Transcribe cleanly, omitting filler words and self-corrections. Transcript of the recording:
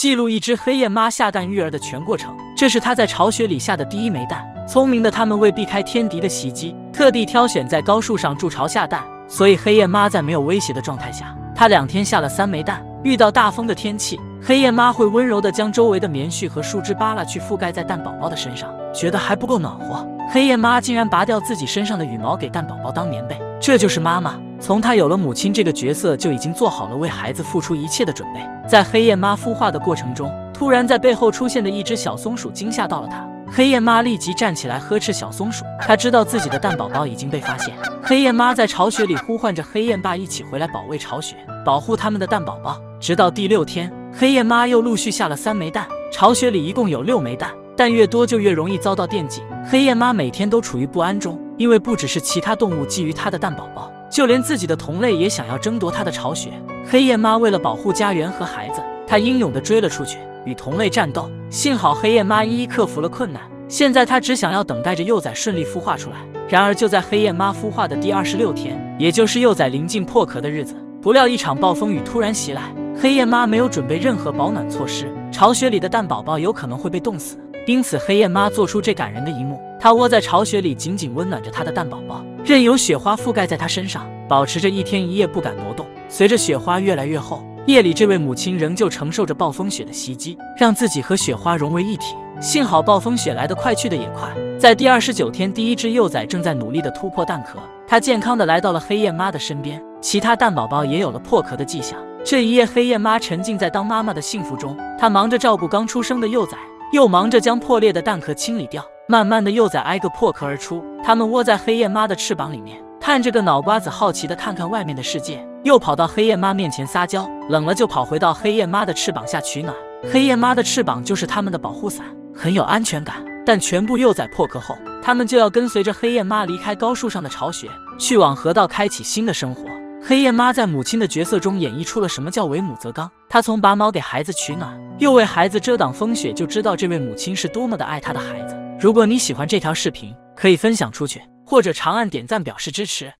记录一只黑燕妈下蛋育儿的全过程。这是她在巢穴里下的第1枚蛋。聪明的他们为避开天敌的袭击，特地挑选在高树上筑巢下蛋，所以黑燕妈在没有威胁的状态下，她2天下了3枚蛋。遇到大风的天气，黑燕妈会温柔地将周围的棉絮和树枝扒拉去覆盖在蛋宝宝的身上，觉得还不够暖和，黑燕妈竟然拔掉自己身上的羽毛给蛋宝宝当棉被。这就是妈妈，从她有了母亲这个角色，就已经做好了为孩子付出一切的准备。在黑燕妈孵化的过程中，突然在背后出现的一只小松鼠惊吓到了她。黑燕妈立即站起来呵斥小松鼠，她知道自己的蛋宝宝已经被发现。黑燕妈在巢穴里呼唤着黑燕爸一起回来保卫巢穴，保护他们的蛋宝宝。直到第6天，黑燕妈又陆续下了3枚蛋，巢穴里一共有6枚蛋，蛋越多就越容易遭到电击。黑燕妈每天都处于不安中，因为不只是其他动物觊觎她的蛋宝宝，就连自己的同类也想要争夺她的巢穴。黑燕妈为了保护家园和孩子，她英勇地追了出去，与同类战斗。幸好黑燕妈一一克服了困难，现在她只想要等待着幼崽顺利孵化出来。然而就在黑燕妈孵化的第26天，也就是幼崽临近破壳的日子，不料一场暴风雨突然袭来。黑燕妈没有准备任何保暖措施，巢穴里的蛋宝宝有可能会被冻死，因此黑燕妈做出这感人的一幕。她窝在巢穴里，紧紧温暖着她的蛋宝宝，任由雪花覆盖在她身上，保持着1天1夜不敢挪动。随着雪花越来越厚，夜里这位母亲仍旧承受着暴风雪的袭击，让自己和雪花融为一体。幸好暴风雪来得快，去得也快。在第29天，第1只幼崽正在努力地突破蛋壳，它健康地来到了黑燕妈的身边，其他蛋宝宝也有了破壳的迹象。这一夜，黑燕妈沉浸在当妈妈的幸福中，她忙着照顾刚出生的幼崽，又忙着将破裂的蛋壳清理掉。慢慢的，幼崽挨个破壳而出，它们窝在黑燕妈的翅膀里面，探着个脑瓜子，好奇地看看外面的世界，又跑到黑燕妈面前撒娇，冷了就跑回到黑燕妈的翅膀下取暖。黑燕妈的翅膀就是它们的保护伞，很有安全感。但全部幼崽破壳后，它们就要跟随着黑燕妈离开高树上的巢穴，去往河道开启新的生活。黑燕妈在母亲的角色中演绎出了什么叫为母则刚。她从拔毛给孩子取暖，又为孩子遮挡风雪，就知道这位母亲是多么的爱她的孩子。如果你喜欢这条视频，可以分享出去，或者长按点赞表示支持。